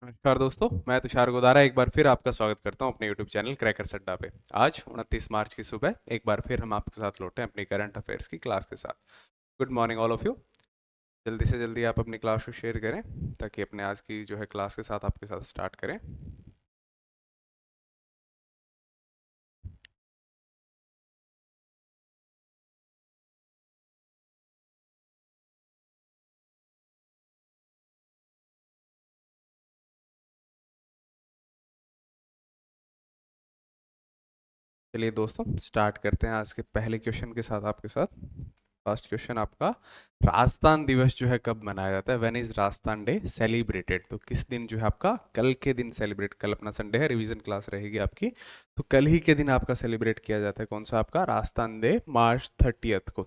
नमस्कार दोस्तों, मैं तुषार गोदारा एक बार फिर आपका स्वागत करता हूं अपने यूट्यूब चैनल क्रैकर्स अड्डा पे। आज 29 मार्च की सुबह एक बार फिर हम आपके साथ लौटे हैं अपनी करंट अफेयर्स की क्लास के साथ। Good morning all of you. जल्दी से जल्दी आप अपनी क्लास को शेयर करें ताकि अपने आज की जो है क्लास के साथ आपके साथ स्टार्ट करें। चलिए दोस्तों, स्टार्ट करते हैं आज के पहले क्वेश्चन के साथ आपके साथ। फर्स्ट क्वेश्चन आपका, राजस्थान दिवस जो है कब मनाया जाता है? When is Rajasthan day celebrated? तो किस दिन जो है आपका कल के दिन सेलिब्रेट, कल अपना संडे है, रिवीजन क्लास रहेगी आपकी, तो कल ही के दिन आपका सेलिब्रेट किया जाता है। कौन सा आपका राजस्थान डे? मार्च 30th को।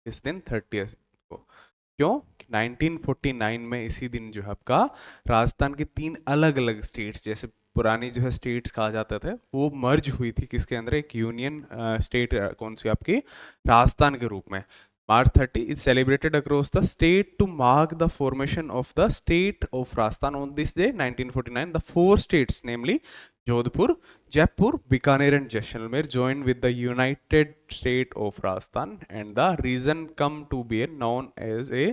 इस दिन 30th को क्यों? 1949 में इसी दिन जो है आपका राजस्थान की तीन अलग अलग स्टेट्स, जैसे पुरानी जो है स्टेट्स कहा जाता था, वो मर्ज हुई थी किसके अंदर? एक यूनियन स्टेट। कौन सी आपकी? राजस्थान के रूप में। March 30 is celebrated across the state to mark the formation of the state of Rajasthan. On this day 1949 the four states namely Jodhpur, Jaipur, Bikaner and Jaisalmer joined with the United State of Rajasthan and the region come to be known as a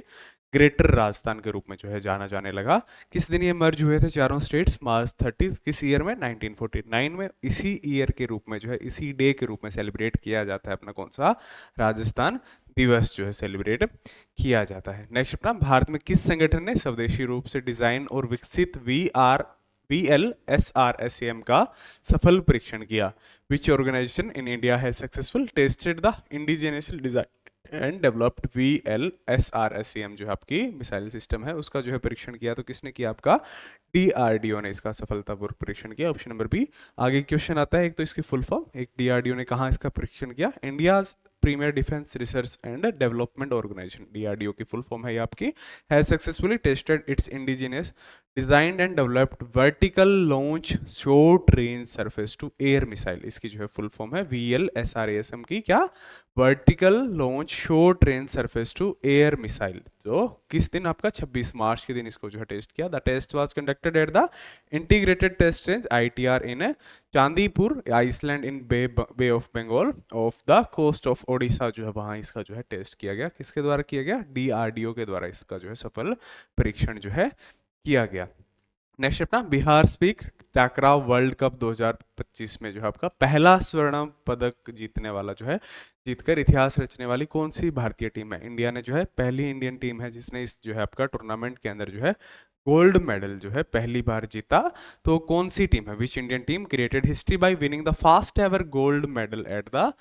greater Rajasthan के रूप में जो है जाना जाने लगा। किस दिन ये मर्ज हुए थे चारों स्टेट्स? मार्च 30। किस ईयर में? 1949 में। इसी ईयर के रूप में जो है, इसी डे के रूप में सेलिब्रेट किया जाता है अपना कौन सा राजस्थान दिवस जो है सेलिब्रेट किया जाता है। नेक्स्ट अपना, भारत में किस संगठन ने स्वदेशी रूप से डिजाइन और विकसित VLSRSAM का सफल परीक्षण किया? Which organisation in India has successful tested the indigenous design and developed VLSRSAM जो है आपकी मिसाइल सिस्टम है, उसका जो है परीक्षण किया? तो किसने किया? आपका DRDO ने इसका सफलतापूर्वक परीक्षण किया। Option number B. आगे क्वेश्चन आता है, एक तो इसकी फुल फॉर्म, एक DRDO ने कहा इसका परीक्षण किया? India premier defence research and development organisation, DRDO की फुल फॉर्म है ये आपकी, has successfully tested its indigenous designed and developed vertical launch short range surface to air missile. इसकी जो है फुल फॉर्म है VLSRASM की, क्या? Vertical launch short range surface to air missile. जो किस दिन? आपका 26 मार्च के दिन इसको जो है टेस्ट किया। The test was conducted at the integrated test range ITR in Chandipur island in Bay of Bengal off the coast of Odisha. जो है वहां इसका जो है टेस्ट किया गया। किसके द्वारा किया गया? DRDO के द्वारा इसका जो है सफल परीक्षण जो है किया गया। नेक्स्ट अपना, Bihar sepak takraw world cup 2025 में जो है आपका पहला स्वर्ण पदक जीतने वाला जो है, जीतकर इतिहास रचने वाली कौन सी भारतीय टीम है? इंडिया ने जो है, पहली इंडियन टीम है जिसने इस जो है आपका टूर्नामेंट के अंदर जो है गोल्ड मेडल जो है पहली बार जीता। तो कौन सी टीम है? Which Indian team created history by winning the first ever gold medal at the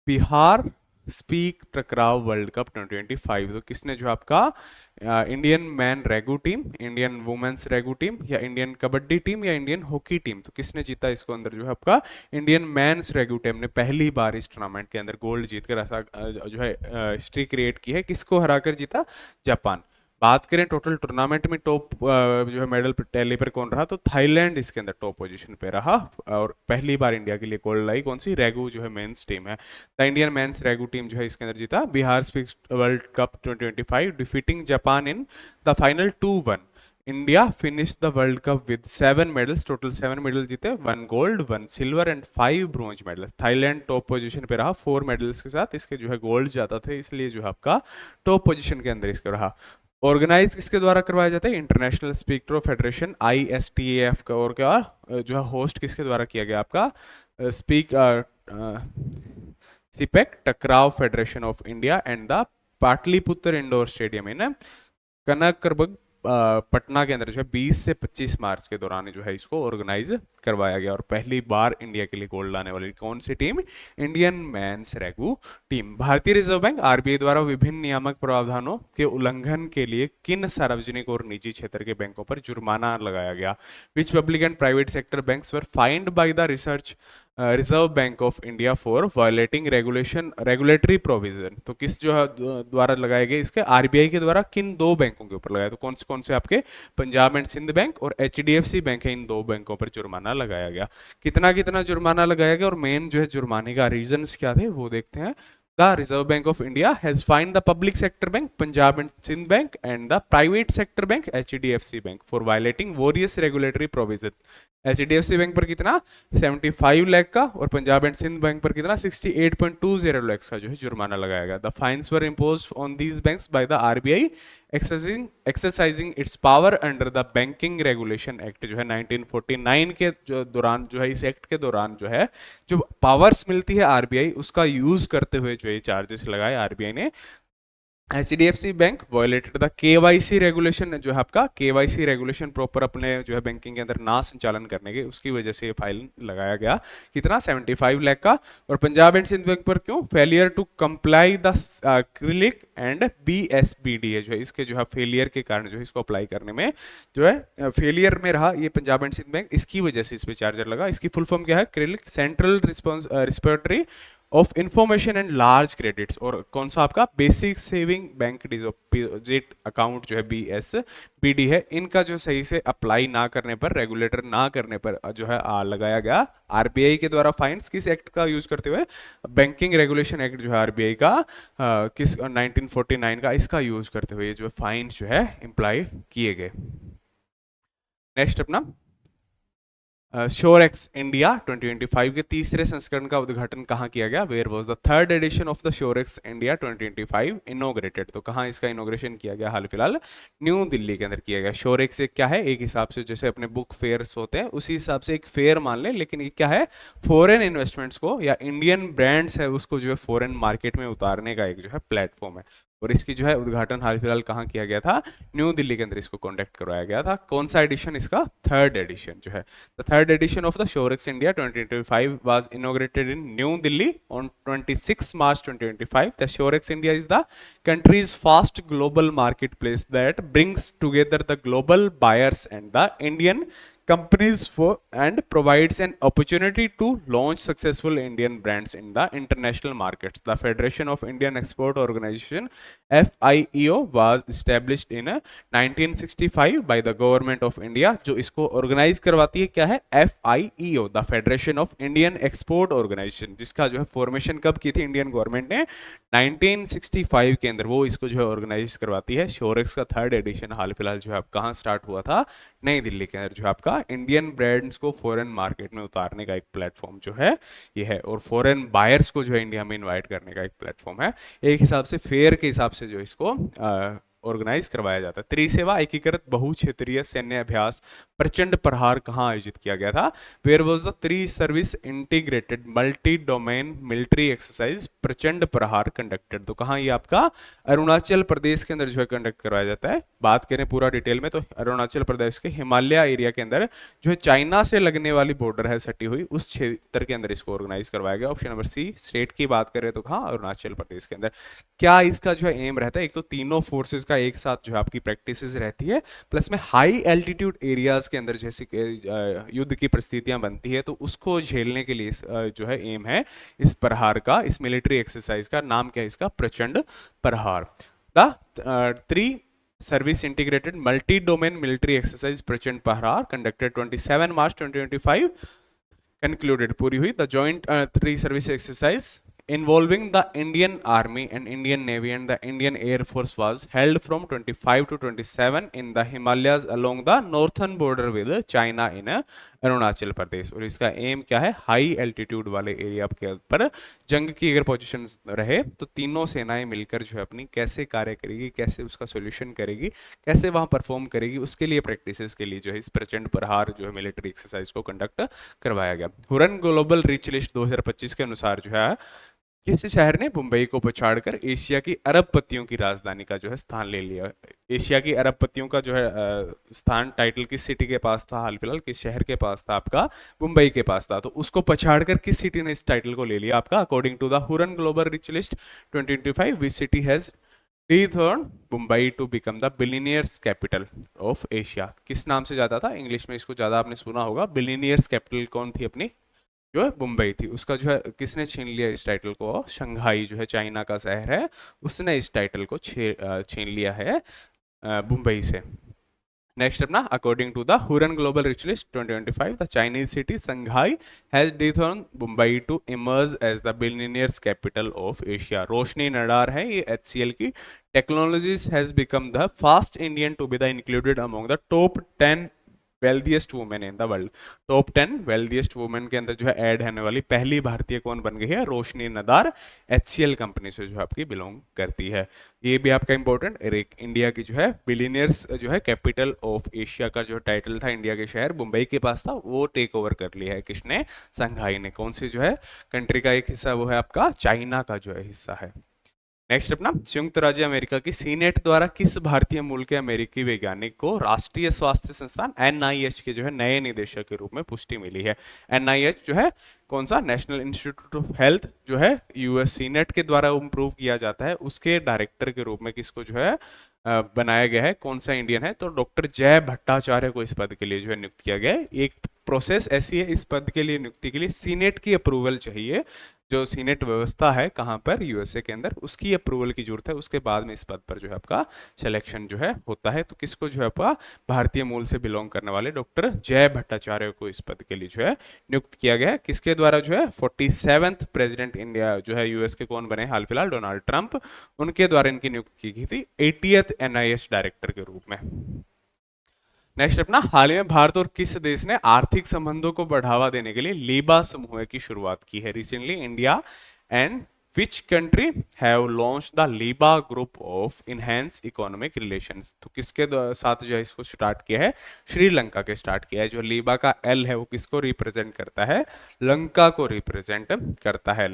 Bihar sepak takraw world cup 2025? तो किसने जो आपका Indian man regu team, Indian women's regu team, या इंडियन कबड्डी टीम, या इंडियन हॉकी टीम, तो किसने जीता इसको अंदर? जो है आपका इंडियन मैंस रेगू टीम ने पहली बार इस टूर्नामेंट के अंदर गोल्ड जीतकर ऐसा जो है हिस्ट्री क्रिएट की है। किसको हराकर जीता? जापान। बात करें टोटल टूर्नामेंट में टॉप जो है मेडल टैली पर कौन रहा? तो थाईलैंड इसके अंदर टॉप पोजीशन पे रहा, और पहली बार इंडिया के लिए गोल्ड लाई कौन सी? रेगू जो है मेंस टीम है। The Indian men's regu team जो है इसके अंदर जीता Bihar speaks world cup 2025 defeating Japan in the final 2-1। India finish the world cup with 7 medals, total 7 medal जीते, 1 gold 1 silver and 5 bronze medal. Thailand top position पे रहा 4 medals के साथ, इसके जो है गोल्ड ज्यादा थे, इसलिए जो है आपका टॉप पोजीशन के अंदर इसका रहा। ऑर्गेनाइज किसके द्वारा करवाया जाता है? इंटरनेशनल स्पीकरो फेडरेशन ISTAF का। और क्या जो है होस्ट किसके द्वारा किया गया? आपका sepak sepak takraw federation of India and the Pataliputra indoor stadium in Kankarbagh Patna के अंदर जो है 20 से 25 मार्च के दौरान जो है इसको ऑर्गेनाइज करवाया गया। और पहली बार इंडिया के लिए गोल्ड लाने वाली कौन सी team? Indian men's regu team. भारतीय रिजर्व बैंक RBI द्वारा विभिन्न नियामक प्रावधानों के उल्लंघन के लिए किन सार्वजनिक और निजी क्षेत्र के बैंकों पर जुर्माना लगाया गया? Which public and private sector banks were fined by the reserve bank of India for violating regulatory provision? तो किस जो है द्वारा लगाए गए? इसके RBI के द्वारा किन दो बैंकों के ऊपर लगाया? तो कौन से आपके? पंजाब एंड सिंध बैंक और HDFC बैंक है, इन दो बैंकों पर जुर्माना लगाया गया। कितना कितना जुर्माना लगाया गया और मेन जो है जुर्माने का रीजंस क्या थे वो देखते हैं। The Reserve Bank of India has fined the public sector bank Punjab and Sindh Bank and the private sector bank HDFC Bank for violating various regulatory provisions. HDFC bank पर कितना 75 लाख का और पंजाब एंड सिंध बैंक पर कितना 68.20 लाख का जो है जुर्माना लगाया गया. The fines were imposed on these banks by the RBI exercising its power under the banking regulation act जो है 1949 के जो दौरान जो है इस एक्ट के दौरान जो है जो पावर्स मिलती है आरबीआई उसका यूज करते हुए जो ये चार्जेस लगाए आरबीआई ने. HDFC bank violated the KYC regulation जो है आपका KYC रेगुलेशन प्रॉपर अपने जो है बैंकिंग के अंदर ना संचालन करने के उसकी वजह से ये फाइन लगाया गया कितना 75 लाख का. और पंजाब एंड सिंध बैंक पर क्यों फेलियर टू कंप्लाई द क्रिलिक एंड BSBD जो है इसके जो है फेलियर के कारण जो है इसको अप्लाई करने में जो है फेलियर में रहा ये पंजाब एंड सिंध बैंक, इसकी वजह से इस पे चार्जर लगा. इसकी फुल फॉर्म क्या है क्रिलिक central responsibility of information and large credits. और कौन सा आपका basic saving bank deposit account जो है BSBD है, इनका जो सही से अप्लाई ना करने पर रेगुलेटर ना करने पर जो है लगाया गया आरबीआई के द्वारा फाइन्स किस एक्ट का यूज करते हुए बैंकिंग रेगुलेशन एक्ट जो है आरबीआई का किस 1949 का इसका यूज करते हुए जो फाइन जो है इम्प्लाई किए गए. नेक्स्ट अपना श्योरेक्स इंडिया 2025 के तीसरे संस्करण का उद्घाटन कहाँ किया गया. Where was the third edition of the श्योरेक्स इंडिया 2025 इनोग्रेटेड. तो कहाँ इसका इनोग्रेशन किया गया हाल फिलहाल न्यू दिल्ली के अंदर किया गया. श्योरेक्स एक क्या है एक हिसाब से जैसे अपने बुक फेयर्स होते हैं उसी हिसाब से एक फेयर मान लें, लेकिन ये क्या है फॉरेन इन्वेस्टमेंट्स को या इंडियन ब्रांड्स है उसको जो है फॉरेन मार्केट में उतारने का एक जो है प्लेटफॉर्म है. और इसकी जो है उद्घाटन हाल फिलहाल कहाँ किया गया था न्यू दिल्ली के अंदर इसको कॉन्डक्ट करवाया गया था. कौन सा एडिशन इसका थर्ड एडिशन जो है the third edition of the Shorex India 2025 was inaugurated in New Delhi on 26 March 2025. The Shorex India is the country's first global marketplace that brings together the global buyers and the Indian companies for and provides an opportunity to launch successful Indian brands in the international markets. The Federation of Indian Export Organization FIEO was established in 1965 by the government of India. जो इसको organise करवाती है क्या है FIEO the federation of Indian export organisation, जिसका जो है formation कब की थी इंडियन गवर्नमेंट ने 1965 के अंदर, वो इसको जो है ऑर्गेनाइज करवाती है. श्योरेक्स का थर्ड एडिशन हाल फिलहाल जो है कहाँ स्टार्ट हुआ था नई दिल्ली के अंदर जो है आपका इंडियन ब्रांड्स को फॉरेन मार्केट में उतारने का एक प्लेटफॉर्म जो है ये है और फॉरेन बायर्स को जो है इंडिया में इनवाइट करने का एक प्लेटफॉर्म है. एक हिसाब से फेयर के हिसाब से जो इसको ऑर्गेनाइज करवाया जाता है. त्रिसेवा एकीकृत बहु क्षेत्रीय सैन्य अभ्यास प्रचंड प्रहार कहाँ आयोजित किया गया था. Where was the three service integrated multi domain military exercise Prachand Prahar conducted. तो कहाँ ये आपका अरुणाचल प्रदेश के अंदर जो है कंडक्ट करवाया जाता है. बात करें पूरा डिटेल में तो अरुणाचल प्रदेश के हिमालय एरिया के अंदर जो है चाइना से लगने वाली बॉर्डर है सटी हुई उस क्षेत्र के अंदर इसको ऑर्गेनाइज करवाया गया. ऑप्शन नंबर सी स्टेट की बात करें तो कहाँ अरुणाचल प्रदेश के अंदर. क्या इसका जो है एम रहता है एक तो तीनों फोर्सेस का एक साथ जो है आपकी प्रैक्टिसेस रहती है प्लस में हाई एल्टीट्यूड एरियाज के अंदर जैसे युद्ध की परिस्थितियां बनती है तो उसको झेलने के लिए जो है एम है इस प्रहार का. इस मिलिट्री एक्सरसाइज का नाम क्या है इसका प्रचंड प्रहार. The three service integrated multi domain military exercise Prachand Prahar conducted 27 March 2025 concluded पूरी हुई. The joint three service exercise involving the Indian Army and Indian Navy and the Indian Air Force was held from 25 to 27 in the Himalayas along the northern border with China in Arunachal Pradesh. और इसका M क्या है high altitude वाले area के ऊपर जंग की अगर पोजीशन रहे तो तीनों सेनाएं मिलकर जो है अपनी कैसे कार्य करेगी कैसे उसका सोल्यूशन करेगी कैसे वहां परफॉर्म करेगी उसके लिए प्रैक्टिसेस के लिए जो है इस प्रचंड प्रहार जो है मिलिट्री एक्सरसाइज को कंडक्ट करवाया गया. हुरन ग्लोबल रिच लिस्ट 2025 के अनुसार जो है किस शहर ने मुंबई को पछाड़कर एशिया की अरबपतियों की राजधानी का जो है स्थान ले लिया. एशिया की अरबपतियों का जो है स्थान टाइटल किस सिटी के पास था हाल फिलहाल किस शहर के पास था आपका मुंबई के पास था. तो उसको पछाड़कर किस सिटी ने इस टाइटल को ले लिया आपका according to the Hurun global rich list 2025 which city has dethroned Mumbai to become the billionaires capital of Asia. किस नाम से जाता था इंग्लिश में इसको ज्यादा आपने सुना होगा. बिलियनियर्स कैपिटल कौन थी अपनी जो है मुंबई थी. उसका जो है किसने छीन लिया इस टाइटल को शंघाई जो है चाइना का शहर है उसने इस टाइटल को छीन लिया है मुंबई से. नेक्स्ट अपना according to the Hurun global rich list 2025 the Chinese city Shanghai has dethroned Mumbai to emerge as the billionaires capital of Asia. Roshni Nadar है ये HCL की। Technologies has become the first Indian to be the included among the top 10 wealthiest women in the world. Top 10 wealthiest women के अंदर जो है add होने वाली पहली भारतीय कौन बन गई है? रोशनी नदार। HCL कंपनी से जो आपकी बिलोंग करती है। ये भी आपका इंपॉर्टेंट, इंडिया की जो है बिलियनियर्स जो है कैपिटल ऑफ एशिया का जो टाइटल था इंडिया के शहर मुंबई के पास था, वो टेक ओवर कर लिया है किसने? संघाई ने। कौन सी जो है कंट्री का एक हिस्सा? वो है आपका चाइना का जो है हिस्सा है। नेक्स्ट अपना संयुक्त राज्य अमेरिका की सीनेट द्वारा किस भारतीय मूल के अमेरिकी वैज्ञानिक को राष्ट्रीय स्वास्थ्य संस्थान NIH के जो है नए निदेशक के रूप में पुष्टि मिली है? NIH जो है कौन सा? नेशनल इंस्टीट्यूट ऑफ हेल्थ जो है US सीनेट के द्वारा इम्प्रूव किया जाता है, उसके डायरेक्टर के रूप में किसको जो है बनाया गया है? कौन सा इंडियन है? तो डॉक्टर जय भट्टाचार्य को इस पद के लिए जो है नियुक्त किया गया है। एक प्रोसेस ऐसी है, इस पद के लिए नियुक्ति के लिए सीनेट की अप्रूवल चाहिए। जो सीनेट व्यवस्था है कहाँ पर? USA के अंदर, उसकी अप्रूवल की जरूरत है। उसके बाद में इस पद पर जो है आपका सिलेक्शन जो है होता है। तो किसको जो है आपका भारतीय मूल से बिलोंग करने वाले डॉक्टर जय भट्टाचार्य को इस पद के लिए जो है नियुक्त किया गया है। किसके द्वारा जो है? 47th प्रेसिडेंट इंडिया जो है US के कौन बने हाल फिलहाल? Donald Trump. उनके द्वारा इनकी नियुक्ति की गई थी 80th NIH डायरेक्टर के रूप में। नेक्स्ट अपना हाल ही में भारत और किस देश ने आर्थिक संबंधों को बढ़ावा देने के लिए लीबा समूह की शुरुआत की है? Recently India and which country have launch the लीबा group of enhance economic relations? तो किसके साथ जो है इसको स्टार्ट किया है? श्रीलंका के स्टार्ट किया है। जो लीबा का L है वो किसको रिप्रेजेंट करता है? लंका को रिप्रेजेंट करता है।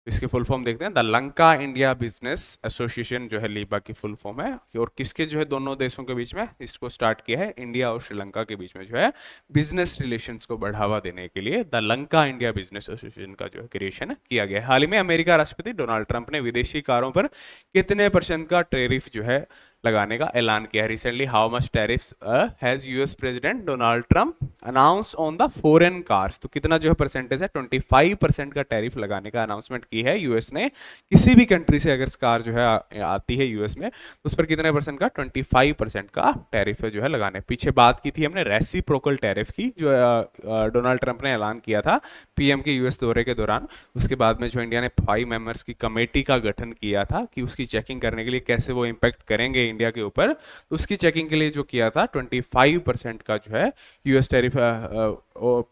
इसकी फुल फॉर्म देखते हैं, the Lanka India business association जो है लीबा की फुल फॉर्म है। और किसके जो है दोनों देशों के बीच में इसको स्टार्ट किया है? इंडिया और श्रीलंका के बीच में जो है बिजनेस रिलेशंस को बढ़ावा देने के लिए the Lanka India business association का जो है क्रिएशन किया गया है। हाल ही में अमेरिका राष्ट्रपति डोनाल्ड ट्रंप ने विदेशी कारों पर कितने % का टैरिफ जो है लगाने का ऐलान किया है? Recently how much tariffs has US president Donald Trump announce on the foreign cars? तो कितना जो है परसेंटेज है? 25% का टैरिफ लगाने का अनाउंसमेंट की है US ने। किसी भी कंट्री से अगर कार जो है आती है US में तो उस पर कितने % का? 25% का टैरिफ जो है लगाने। पीछे बात की थी हमने रेसिप्रोकल टैरिफ की, जो डोनाल्ड ट्रंप ने ऐलान किया था PM के US दौरे के दौरान। उसके बाद में जो इंडिया ने 5 मेंबर्स की कमेटी का गठन किया था कि उसकी चेकिंग करने के लिए कैसे वो इम्पैक्ट करेंगे इंडिया के ऊपर। तो उसकी चेकिंग के लिए जो किया था 25% का जो है US टैरिफ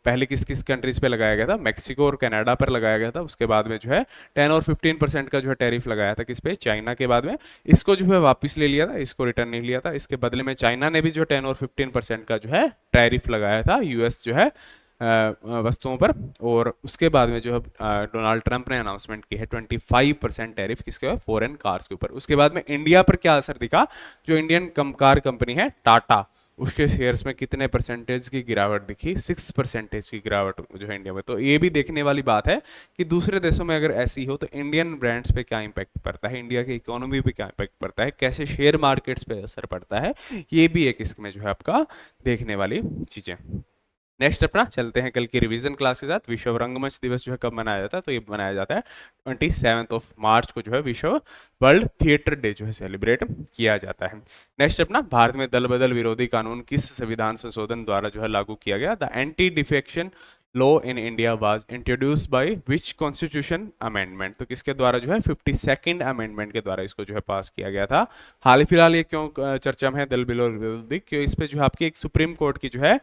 पहले किस किस कंट्रीज पे लगाया गया था? मैक्सिको और कनाडा पर लगाया गया था। उसके बाद में जो है 10 और 15% का जो है टैरिफ लगाया था किस पे? चाइना के। बाद में इसको जो है वापस ले लिया था, इसको रिटर्न नहीं लिया था। इसके बदले में चाइना ने भी जो 10 और 15% का जो है टैरिफ लगाया था US जो है वस्तुओं पर। और उसके बाद में जो है डोनाल्ड ट्रंप ने अनाउंसमेंट की है 25% टैरिफ किसके ऊपर? फॉरेन कार्स के ऊपर। उसके बाद में इंडिया पर क्या असर दिखा? जो इंडियन कार कंपनी है टाटा, उसके शेयर्स में कितने % की गिरावट दिखी? 6% की गिरावट जो है इंडिया में। तो ये भी देखने वाली बात है कि दूसरे देशों में अगर ऐसी हो तो इंडियन ब्रांड्स पे क्या इंपैक्ट पड़ता है, इंडिया की इकोनॉमी पे क्या इंपैक्ट पड़ता है, कैसे शेयर मार्केट्स पे असर पड़ता है, ये भी एक इसमें जो है आपका देखने वाली चीजें। नेक्स्ट अपना चलते हैं कल की रिवीजन क्लास के साथ। विश्व रंगमंच दिवस जो है कब मनाया जाता है? तो ये मनाया जाता है 27 मार्च को जो है विश्व वर्ल्ड थिएटर डे जो है सेलिब्रेट किया जाता है। नेक्स्ट अपना भारत में दल बदल विरोधी कानून किस संविधान संशोधन द्वारा जो है लागू किया गया? The anti defection law in India was introduced by which constitution amendment? तो किसके द्वारा जो है 52nd अमेंडमेंट के द्वारा इसको जो है पास किया गया था। हाल फिलहाल ये क्यों चर्चा में है दल बदल विरोधी? क्यों इस पे जो है आपकी एक सुप्रीम कोर्ट की जो है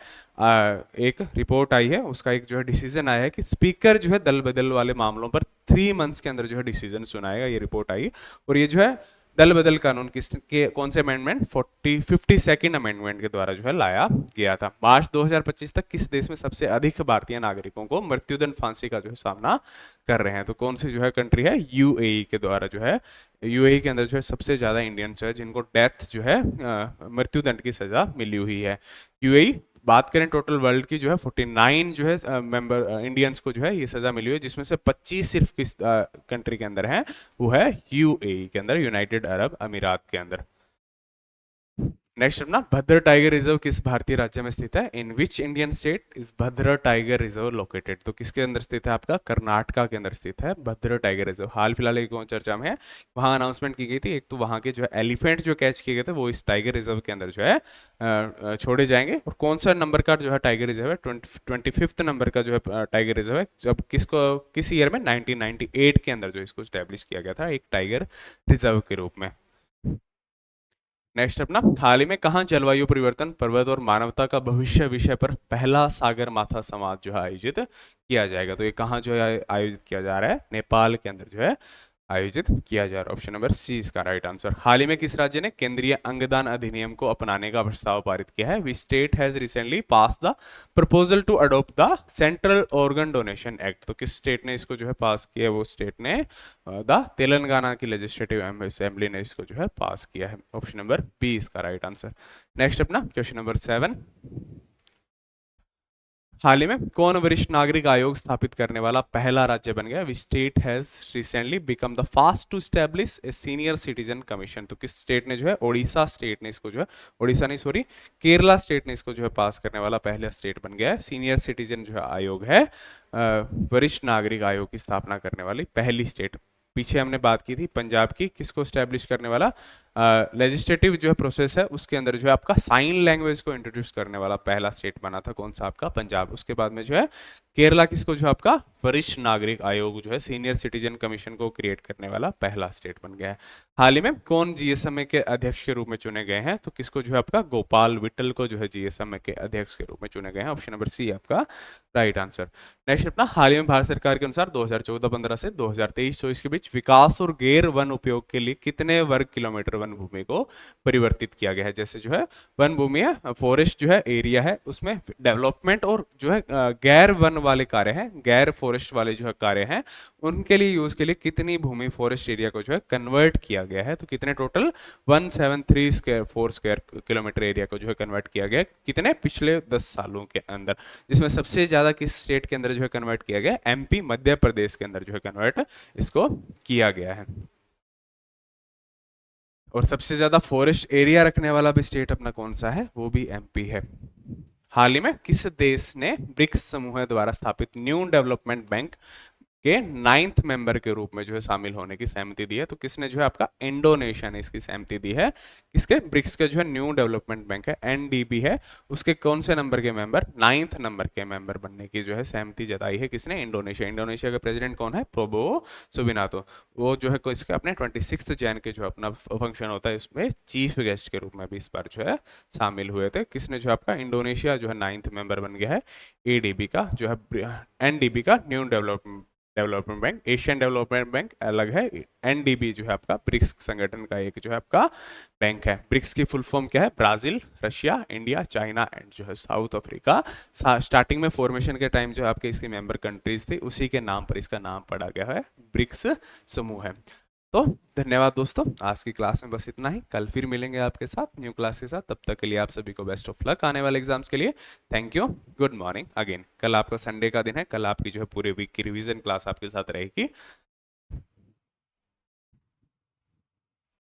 एक रिपोर्ट आई है, उसका एक जो है डिसीजन आया है कि स्पीकर जो है दल बदल वाले मामलों पर 3 मंथ्स के अंदर जो है डिसीजन सुनाएगा। ये रिपोर्ट आई और ये जो है दल बदल कानून के कौन से अमेंडमेंट? 52nd अमेंडमेंट के द्वारा जो है लाया गया था। मार्च 2025 तक किस देश में सबसे अधिक भारतीय नागरिकों को मृत्युदंड फांसी का जो है सामना कर रहे हैं? तो कौन सी जो है कंट्री है? UAE के द्वारा जो है UAE के अंदर जो है सबसे ज्यादा इंडियंस है जिनको डेथ जो है मृत्युदंड की सजा मिली हुई है। UAE बात करें टोटल वर्ल्ड की जो है 49 जो है मेंबर इंडियंस को जो है ये सजा मिली हुई है, जिसमें से 25 सिर्फ किस कंट्री के अंदर है? वो है UAE के अंदर, यूनाइटेड अरब अमीरात के अंदर। नेक्स्ट अपना भद्र टाइगर रिजर्व किस भारतीय राज्य में स्थित है? इन विच इंडियन स्टेट इज भद्र टाइगर रिजर्व लोकेटेड? तो किसके अंदर स्थित है? आपका कर्नाटका के अंदर स्थित है भद्र टाइगर रिजर्व। हाल फिलहाल एक चर्चा में है, वहां अनाउंसमेंट की गई थी। एक तो वहां के जो है एलिफेंट जो कैच किए गए थे वो इस टाइगर रिजर्व के अंदर जो है छोड़े जाएंगे। और कौन सा नंबर का जो है टाइगर रिजर्व है? 25th नंबर का जो है टाइगर रिजर्व है। जब किस ईयर में? 1998 के अंदर जो इसको स्टैब्लिश किया गया था एक टाइगर रिजर्व के रूप में। नेक्स्ट अपना, हाल ही में कहाँ जलवायु परिवर्तन, पर्वत और मानवता का भविष्य विषय पर पहला सागर माथा संवाद जो है आयोजित किया जाएगा? तो ये कहाँ जो है आयोजित किया जा रहा है? नेपाल के अंदर जो है आयोजित किया जा रहा है। ऑप्शन नंबर सी इसका राइट आंसर। हाल ही में किस राज्य ने केंद्रीय अंगदान अधिनियम को अपनाने का प्रस्ताव पारित किया है? Which state has recently pass the proposal to adopt the central organ donation act? तो किस स्टेट ने इसको जो है पास किया? वो स्टेट ने द तेलंगाना की लेजिस्लेटिव असेंबली ने इसको जो है पास किया है। ऑप्शन नंबर बी इसका राइट आंसर। नेक्स्ट अपना क्वेश्चन नंबर 7, हाल ही में कौन वरिष्ठ नागरिक आयोग स्थापित करने वाला पहला राज्य बन गया? Which state has recently become the first to establish a senior citizen commission? तो किस स्टेट ने जो है? ओडिशा स्टेट ने इसको जो है, ओडिशा नहीं सॉरी, केरला स्टेट ने इसको जो है पास करने वाला पहला स्टेट बन गया है। सीनियर सिटीजन जो है आयोग है, वरिष्ठ नागरिक आयोग की स्थापना करने वाली पहली स्टेट। पीछे हमने बात की थी पंजाब की, किसको स्टैब्लिश करने वाला? लेजिस्लेटिव जो है प्रोसेस है उसके अंदर जो है आपका साइन लैंग्वेज को इंट्रोड्यूस करने वाला पहला स्टेट बना था। कौन सा? आपका पंजाब। उसके बाद में जो है केरला किसको जो आपका वरिष्ठ नागरिक आयोग जो है सीनियर सिटीजन कमीशन को क्रिएट करने वाला पहला स्टेट बन गया है। हाल ही में कौन जीएसएमए के अध्यक्ष के रूप में चुने गए हैं? तो किसको जो है आपका गोपाल विट्टल को जो है जीएसएमए के अध्यक्ष के रूप में चुने गए हैं। ऑप्शन नंबर सी आपका राइट आंसर। नेक्स्ट अपना, हाल ही में भारत सरकार के अनुसार 2014-15 से 2023-24 के बीच विकास और गैर वन उपयोग के लिए कितने वर्ग किलोमीटर वन भूमि को परिवर्तित किया गया है? जैसे जो है वन भूमि है, फॉरेस्ट जो है एरिया है, उसमें डेवलपमेंट और जो है गैर वन वाले कार्य हैं, गैर फॉरेस्ट वाले जो है कार्य हैं, उनके लिए यूज के लिए कितनी भूमि फॉरेस्ट एरिया को जो है कन्वर्ट किया गया है? तो कितने total? 173 square 4 square kilometre area को जो है कन्वर्ट किया गया है। कितने? पिछले 10 सालों के अंदर। जिसमें सबसे ज्यादा किस स्टेट के अंदर जो है कन्वर्ट किया गया? एमपी, मध्य प्रदेश के अंदर जो है कन्वर्ट इसको किया गया है। और सबसे ज्यादा फॉरेस्ट एरिया रखने वाला भी स्टेट अपना कौन सा है? वो भी एमपी है। हाल ही में किस देश ने ब्रिक्स समूह द्वारा स्थापित न्यू डेवलपमेंट बैंक के 9th मेंबर के रूप में जो है शामिल होने की सहमति दी है? तो किसने जो है? आपका इंडोनेशिया ने इसकी सहमति दी है। किसके? ब्रिक्स के जो है न्यू डेवलपमेंट बैंक है, एनडीबी है, उसके कौन से नंबर के मेंबर? 9th नंबर के मेंबर बनने की जो है सहमति जताई है। किसने? इंडोनेशिया। इंडोनेशिया का प्रेसिडेंट कौन है? प्रोबो सुबिनातो। वो जो है इसके अपने 26 जैन के जो अपना फंक्शन होता है उसमें चीफ गेस्ट के रूप में भी इस बार जो है शामिल हुए थे। किसने जो आपका? इंडोनेशिया जो है 9th मेंबर बन गया है एडीबी का, जो है एनडीबी का, new development bank. Asian development bank अलग है, एनडीबी जो है आपका ब्रिक्स संगठन का एक जो है आपका बैंक है। ब्रिक्स की फुल फॉर्म क्या है? Brazil, Russia, India, China and जो है साउथ अफ्रीका। स्टार्टिंग में फॉर्मेशन के टाइम जो आपके इसकी मेंबर कंट्रीज थी उसी के नाम पर इसका नाम पड़ा गया है, ब्रिक्स समूह है। तो धन्यवाद दोस्तों, आज की क्लास में बस इतना ही। कल फिर मिलेंगे आपके साथ न्यू क्लास के साथ। तब तक के लिए आप सभी को बेस्ट ऑफ लक आने वाले एग्जाम्स के लिए। Thank you, good morning again. कल आपका संडे का दिन है, कल आपकी जो है पूरे वीक की रिवीजन क्लास आपके साथ रहेगी।